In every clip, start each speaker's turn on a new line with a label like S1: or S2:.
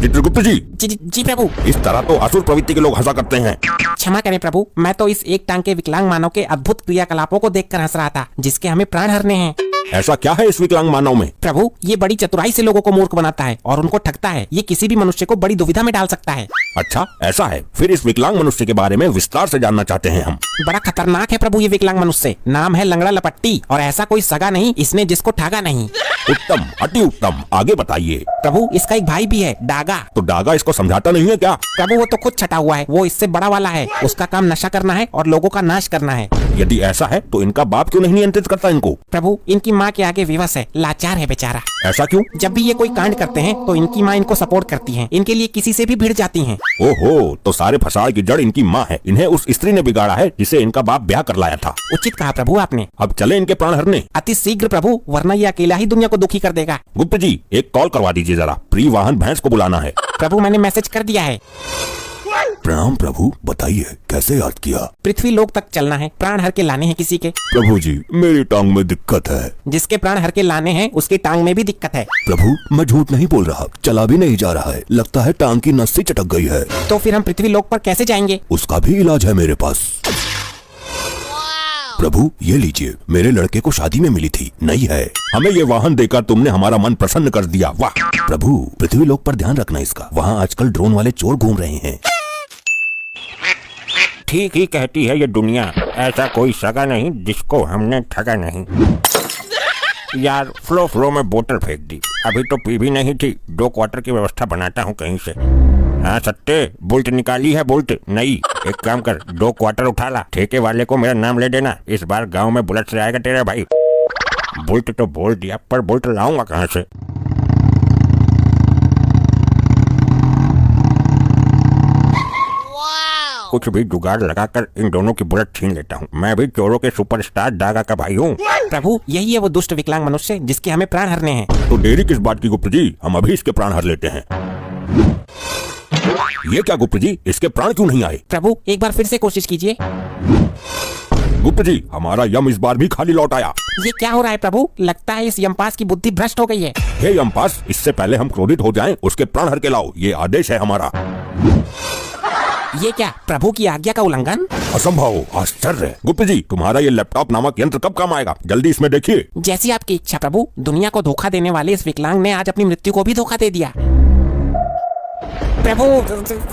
S1: चित्रगुप्त जी,
S2: जी प्रभु।
S1: इस तरह तो असुर प्रवृत्ति के लोग हंसा करते हैं।
S2: क्षमा करें प्रभु, मैं तो इस एक टांग के विकलांग मानव के अद्भुत क्रियाकलापों को देखकर हंस रहा था, जिसके हमें प्राण हरने हैं।
S1: ऐसा क्या है इस विकलांग मानव में?
S2: प्रभु, ये बड़ी चतुराई से लोगों को मूर्ख बनाता है और उनको ठगता है। ये किसी भी मनुष्य को बड़ी दुविधा में डाल सकता है।
S1: अच्छा, ऐसा है। फिर इस विकलांग मनुष्य के बारे में विस्तार से जानना चाहते हैं हम।
S2: बड़ा खतरनाक है प्रभु ये विकलांग मनुष्य। नाम है लंगड़ा लपट्टी और ऐसा कोई सगा नहीं इसने जिसको ठगा नहीं।
S1: उत्तम, अति उत्तम। आगे बताइए।
S2: प्रभु, इसका एक भाई भी है, डागा।
S1: तो डागा इसको समझाता नहीं है क्या?
S2: प्रभु, वो तो खुद छटा हुआ है। वो इससे बड़ा वाला है। उसका काम नशा करना है और लोगों का नाश करना है।
S1: यदि ऐसा है तो इनका बाप क्यों नहीं नियंत्रित करता इनको?
S2: प्रभु, इनकी माँ के आगे विवश है, लाचार है बेचारा।
S1: ऐसा क्यों?
S2: जब भी ये कोई कांड करते हैं तो इनकी माँ इनको सपोर्ट करती है। इनके लिए किसी से भी भिड़ जाती है।
S1: ओहो, तो सारे फसाड़ की जड़ इनकी माँ है। इन्हें उस स्त्री ने बिगाड़ा है जिसे इनका बाप ब्याह कर लाया था।
S2: उचित कहा प्रभु आपने।
S1: अब चले इनके प्राण हरने।
S2: अति शीघ्र प्रभु, वरना ये अकेला ही दुनिया को दुखी कर देगा।
S1: गुप्त जी, एक कॉल करवा दीजिए जरा। प्रिय वाहन भैंस को बुलाना है।
S2: प्रभु, मैंने मैसेज कर दिया है।
S1: प्रणाम प्रभु, बताइए कैसे याद किया?
S2: पृथ्वी लोक तक चलना है, प्राण हर के लाने हैं किसी के।
S1: प्रभु जी, मेरी टांग में दिक्कत है।
S2: जिसके प्राण हर के लाने हैं उसकी टांग में भी दिक्कत है।
S1: प्रभु, मैं झूठ नहीं बोल रहा। चला भी नहीं जा रहा है। लगता है टांग की नस से चटक गई है।
S2: तो फिर हम पृथ्वी लोक पर कैसे जाएंगे?
S1: उसका भी इलाज है मेरे पास। प्रभु, ये लीजिए, मेरे लड़के को शादी में मिली थी, नई है। हमें ये वाहन देकर तुमने हमारा मन प्रसन्न कर दिया। वाह! प्रभु, पृथ्वी लोक पर ध्यान रखना इसका। वहाँ आजकल ड्रोन वाले चोर घूम रहे हैं।
S3: ठीक ही कहती है ये दुनिया। ऐसा कोई सगा नहीं जिसको हमने ठगा नहीं। यार, फ्लो में बोतल फेंक दी। अभी तो पी भी नहीं थी। 2 क्वार्टर की व्यवस्था बनाता हूँ कहीं से। हाँ सत्ते, बुल्ट निकाली है, बुल्ट नई। एक काम कर, 2 क्वार्टर उठा ला। ठेके वाले को मेरा नाम ले देना। इस बार गांव में बुलेट से आएगा तेरा भाई। बुल्ट तो बोल दिया, पर बुल्ट लाऊंगा कहाँ से? कुछ भी जुगाड़ लगाकर इन दोनों की बुलेट छीन लेता हूँ। मैं भी चोरों के सुपरस्टार डागा का भाई हूँ।
S2: प्रभु, यही है वो दुष्ट विकलांग मनुष्य जिसके हमें प्राण हरने हैं।
S1: तो देरी किस बात की गुप्त जी? हम अभी इसके प्राण हर लेते हैं। ये क्या गुप्त जी, इसके प्राण क्यों नहीं आए?
S2: प्रभु, एक बार फिर से कोशिश कीजिए।
S1: गुप्त जी, हमारा यम इस बार भी खाली लौट आया।
S2: ये क्या हो रहा है प्रभु? लगता है इस यमपास की बुद्धि भ्रष्ट हो गई है।
S1: हे यमपास, इससे पहले हम क्रोधित हो जाएं, उसके प्राण हर के लाओ। ये आदेश है हमारा।
S2: ये क्या प्रभु की आज्ञा का उल्लंघन?
S1: असंभव, आश्चर्य। गुप्त जी, तुम्हारा ये लैपटॉप नामक यंत्र कब काम आएगा? जल्दी इसमें देखिए।
S2: जैसी आपकी इच्छा प्रभु। दुनिया को धोखा देने वाले इस विकलांग ने आज अपनी मृत्यु को भी धोखा दे दिया। प्रभु,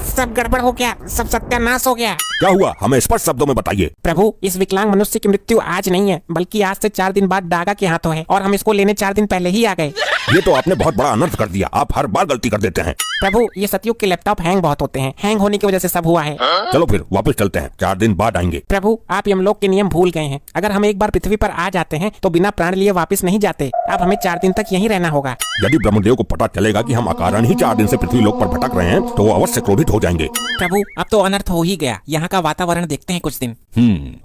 S2: सब गड़बड़ हो गया, सब सत्यानाश हो गया।
S1: क्या हुआ? हमें स्पष्ट शब्दों में बताइए।
S2: प्रभु, इस विकलांग मनुष्य की मृत्यु आज नहीं है, बल्कि आज से 4 दिन बाद डागा के हाथों है और हम इसको लेने 4 दिन पहले ही आ गए।
S1: ये तो आपने बहुत बड़ा अनर्थ कर दिया। आप हर बार गलती कर देते हैं।
S2: प्रभु, ये सतयुग के लैपटॉप हैंग बहुत होते हैं। हैंग होने की वजह से सब हुआ है।
S1: चलो फिर वापस चलते हैं, 4 दिन बाद आएंगे।
S2: प्रभु, आप यमलोक के नियम भूल गए हैं। अगर हम एक बार पृथ्वी पर आ जाते हैं तो बिना प्राण लिए वापस नहीं जाते। अब हमें 4 दिन तक यहीं रहना होगा।
S1: यदि ब्रह्मदेव को पता चलेगा कि हम अकारण ही 4 दिन से पृथ्वी लोक पर भटक रहे हैं तो वो अवश्य क्रोधित हो जाएंगे।
S2: प्रभु, अब तो अनर्थ हो ही गया। यहाँ का वातावरण देखते हैं कुछ दिन।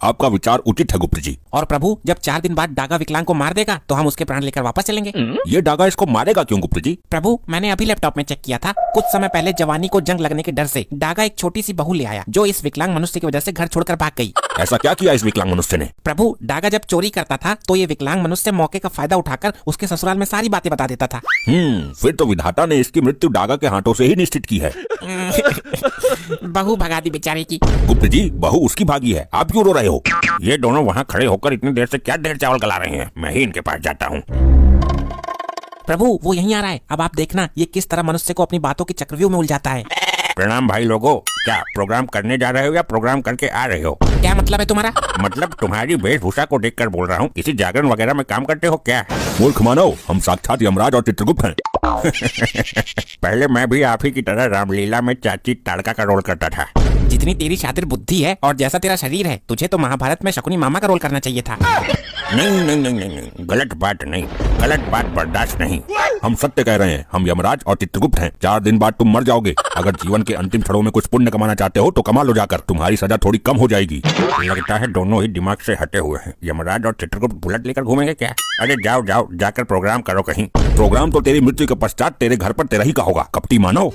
S1: आपका विचार उचित है गुप्त जी।
S2: और प्रभु, जब 4 दिन बाद डागा विकलांग को मार देगा तो हम उसके प्राण लेकर वापस चलेंगे।
S1: ये डागा इसको मारेगा क्यों गुप्त जी?
S2: प्रभु, मैंने अभी लैपटॉप में चेक किया था। कुछ समय पहले जवानी को जंग लगने के डर से डागा एक छोटी सी बहू ले आया, जो इस विकलांग मनुष्य की वजह से घर छोड़कर भाग गई।
S1: ऐसा क्या किया इस विकलांग मनुष्य ने?
S2: प्रभु, डागा जब चोरी करता था तो ये विकलांग मनुष्य मौके का फायदा उठाकर उसके ससुराल में सारी बातें बता देता था।
S1: फिर तो विधाता ने इसकी मृत्यु डागा के हाथों से ही निश्चित की है।
S2: बहू भगा दी बेचारे की।
S1: गुप्त जी, बहू उसकी भागी है, आप क्यों रो रहे हो?
S3: ये दोनों वहाँ खड़े होकर इतनी देर से क्या ढेर चावल गला रहे हैं? मैं ही इनके पास जाता हूँ।
S2: प्रभु, वो यहीं आ रहा है। अब आप देखना ये किस तरह मनुष्य को अपनी बातों के चक्रव्यूह में उलझाता है।
S3: प्रणाम भाई लोगों। क्या प्रोग्राम करने जा रहे हो या प्रोग्राम करके आ रहे हो?
S2: क्या मतलब है तुम्हारा?
S3: मतलब तुम्हारी वेशभूषा को देखकर बोल रहा हूँ। किसी जागरण वगैरह में काम करते हो क्या?
S1: मूर्ख मानव, हम साक्षात यमराज और चित्रगुप्त हैं।
S3: पहले मैं भी आप ही की तरह रामलीला में चाची ताड़का का रोल करता था।
S2: जितनी तेरी शातिर बुद्धि है और जैसा तेरा शरीर है, तुझे तो महाभारत में शकुनी मामा का रोल करना चाहिए था।
S3: नहीं, गलत बात नहीं, गलत बात बर्दाश्त नहीं।
S1: हम सत्य कह रहे हैं, हम यमराज और चित्रगुप्त हैं। 4 दिन बाद तुम मर जाओगे। अगर जीवन के अंतिम क्षणों में कुछ पुण्य कमाना चाहते हो तो कमा लो जाकर, तुम्हारी सजा थोड़ी कम हो जाएगी।
S3: लगता है दोनों ही दिमाग से हटे हुए हैं। यमराज और चित्रगुप्त बुलेट लेकर घूमेंगे क्या? अरे जाओ जाकर प्रोग्राम करो कहीं।
S1: प्रोग्राम तो तेरी मृत्यु के पश्चात तेरे घर पर तेरा ही का होगा, कपटी मानव।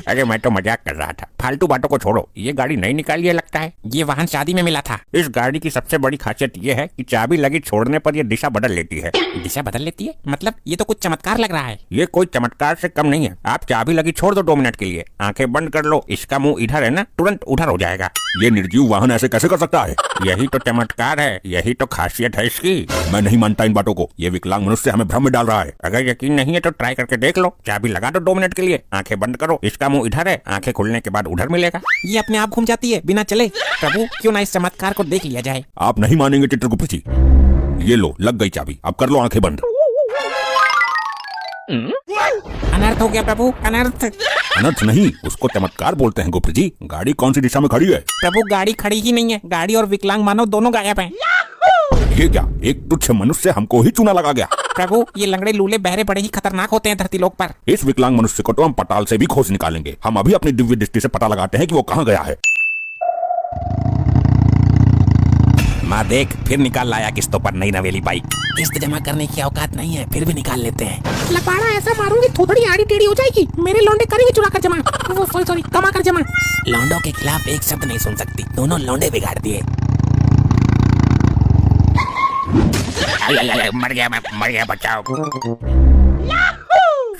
S3: अरे मैं तो मजाक कर रहा था, फालतू बातों को छोड़ो। ये गाड़ी नई निकाली है लगता है।
S2: ये वाहन शादी में मिला था।
S3: इस गाड़ी की सबसे बड़ी खासियत ये है कि चाबी लगी छोड़ने पर ये दिशा बदल लेती है।
S2: दिशा बदल लेती है? मतलब ये तो कुछ चमत्कार लग रहा है।
S3: ये कोई चमत्कार से कम नहीं है। आप चाबी लगी छोड़ दो 2 मिनट के लिए, आंखें बंद कर लो, इसका मुंह इधर है ना, तुरंत उधर हो जाएगा।
S1: ये निर्जीव वाहन ऐसे कैसे कर सकता है?
S3: यही तो चमत्कार है, यही तो खासियत है इसकी।
S1: मैं नहीं मानता इन बातों को। ये विकलांग मनुष्य हमें भ्रम में डाल रहा है।
S3: अगर यकीन नहीं है तो ट्राई करके देख लो। चाबी लगा दो 2 मिनट के लिए, आंखें बंद करो, इसका मुंह इधर है, आंखें खुलने के बाद उधर मिलेगा।
S2: ये अपने आप घूम जाती है बिना चले। प्रभु क्यों ना इस चमत्कार को देख लिया जाए।
S1: आप नहीं मानेंगे चित्रगुप्त जी। ये लो, लग गई चाबी, अब कर लो आंखें बंद।
S2: अनर्थ हो गया प्रभु, अनर्थ।
S1: अनर्थ नहीं, उसको चमत्कार बोलते हैं गुप्त जी। गाड़ी कौन सी दिशा में खड़ी है?
S2: प्रभु गाड़ी खड़ी ही नहीं है, गाड़ी और विकलांग मानव दोनों गायब हैं।
S1: ये क्या, एक तुच्छ मनुष्य हमको ही चूना लगा गया।
S2: प्रभु ये लंगड़े लूले बहरे बड़े ही खतरनाक होते हैं धरती लोक पर।
S1: इस विकलांग मनुष्य को तो हम पताल से भी खोज निकालेंगे। हम अभी अपनी दिव्य दृष्टि से पता लगाते हैं कि वो कहाँ गया है।
S2: माँ देख, फिर निकाल लाया किस्तों पर नई नवेली बाइक। किस्त जमा करने की औकात नहीं है, फिर भी निकाल लेते हैं। लपाड़ा ऐसा मारूंगी थोड़ी आड़ी टेढ़ी हो जाएगी। मेरे लौंडे करेंगे चुरा कर जमा, वो सॉरी कमा कर जमा। लौंडों के खिलाफ एक शब्द नहीं सुन सकती, दोनों लौंडे बिगाड़ दिए।
S3: मर गया, बचाओ।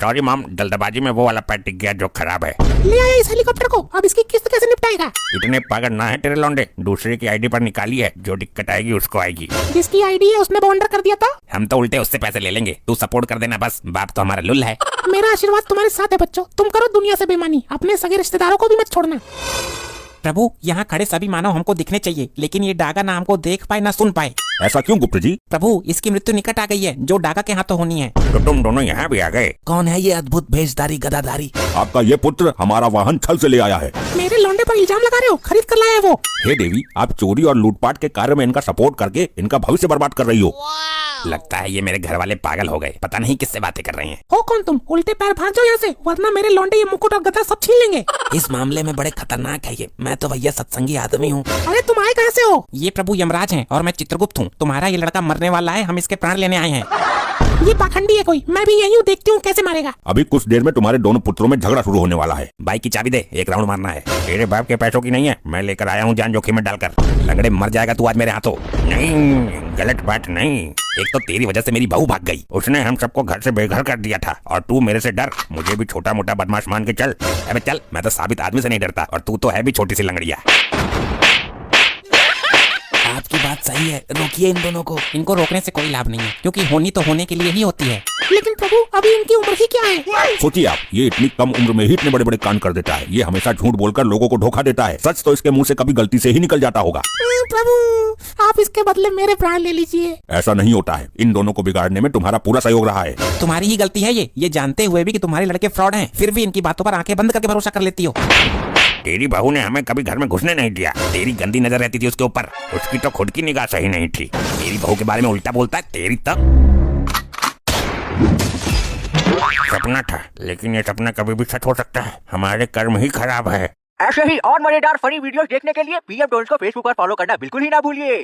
S3: सॉरी मॉम, जल्दबाजी में वो वाला पैर टिक गया जो खराब है।
S2: ले आया इस हेलीकॉप्टर को, अब इसकी किस्त कैसे निपटाएगा?
S3: इतने पागल ना है तेरे लौंडे, दूसरे की आईडी पर निकाली है, जो दिक्कत आएगी उसको आएगी।
S2: जिसकी आईडी है उसने बाउंडर कर दिया था।
S3: हम तो उल्टे उससे पैसे ले लेंगे, तू सपोर्ट कर देना बस। बाप तो हमारा लुल है।
S2: मेरा आशीर्वाद तुम्हारे साथ है बच्चों, तुम करो दुनिया से बेईमानी, अपने सगे रिश्तेदारों को भी मत छोड़ना। प्रभु यहाँ खड़े सभी मानव हमको दिखने चाहिए, लेकिन ये डागा ना हमको देख पाए ना सुन पाए।
S1: ऐसा क्यों गुप्त जी?
S2: प्रभु इसकी मृत्यु निकट आ गई है, जो डागा के हाथों होनी है।
S3: तो तुम दोनों यहाँ भी आ गए।
S2: कौन है ये अद्भुत भेषधारी गदाधारी?
S1: आपका ये पुत्र हमारा वाहन छल से ले आया है।
S2: मेरे लौंडे पर इल्जाम लगा रहे हो? खरीद कर लाया है वो।
S1: हे देवी, आप चोरी और लूटपाट के कार्य में इनका सपोर्ट करके इनका भविष्य बर्बाद कर रही हो।
S3: लगता है ये मेरे घर वाले पागल हो गए, पता नहीं किससे बातें कर रहे हैं।
S2: हो कौन तुम? उल्टे पैर भाग जाओ यहाँ से, वरना मेरे लौंडे ये मुकुट और गदा सब छीन लेंगे। इस मामले में बड़े खतरनाक है ये, मैं तो भैया सत्संगी आदमी हूँ। अरे तुम आए कहाँ से हो? ये प्रभु यमराज हैं और मैं चित्रगुप्त हूँ। तुम्हारा ये लड़का मरने वाला है, हम इसके प्राण लेने आए हैं। ये पाखंडी है कोई, मैं भी यही हूँ, देखती हूँ कैसे मारेगा।
S1: अभी कुछ देर में तुम्हारे दोनों पुत्रों में झगड़ा शुरू होने वाला है।
S3: बाइक की चाबी दे, एक राउंड मारना है। तेरे बाप के पैसों की नहीं है, मैं लेकर आया हूँ जान जोखिम में डालकर। लंगड़े मर जाएगा तू आज मेरे हाथों। नहीं, गलत बात नहीं। एक तो तेरी वजह से मेरी बहू भाग गई, उसने हम सबको घर से बेघर कर दिया था, और तू मेरे से डर, मुझे भी छोटा मोटा बदमाश मान के चल। अबे चल, मैं तो साबित आदमी से नहीं डरता, और तू तो है भी छोटी सी लंगड़िया।
S2: आपकी बात सही है, रोकिए इन दोनों को। इनको रोकने से कोई लाभ नहीं है, क्योंकि होनी तो होने के लिए ही होती है। लेकिन प्रभु अभी इनकी उम्र ही क्या है?
S1: सोचिए आप, ये इतनी कम उम्र में ही इतने बड़े बड़े कांड कर देता है। ये हमेशा झूठ बोलकर लोगों को धोखा देता है। सच तो इसके मुंह से कभी गलती से ही निकल जाता होगा।
S2: प्रभु आप इसके बदले मेरे प्राण ले लीजिए।
S1: ऐसा नहीं होता है, इन दोनों को बिगाड़ने में तुम्हारा पूरा सहयोग रहा है।
S2: तुम्हारी ही गलती है ये जानते हुए भी कि तुम्हारे लड़के फ्रॉड हैं, फिर भी इनकी बातों पर आंखें बंद करके भरोसा कर लेती हो।
S3: तेरी बहू ने हमें कभी घर में घुसने नहीं दिया, तेरी गंदी नजर रहती थी उसके ऊपर, उसकी तो खुद की निगाह सही नहीं थी। तेरी बहू के बारे में उल्टा बोलता है, तेरी तब सपना था, लेकिन ये सपना कभी भी सच हो सकता है। हमारे कर्म ही खराब है।
S4: ऐसे ही और मजेदार फनी वीडियोस देखने के लिए पीएम टोन्स को फेसबुक पर फॉलो करना बिल्कुल ही ना भूलिए।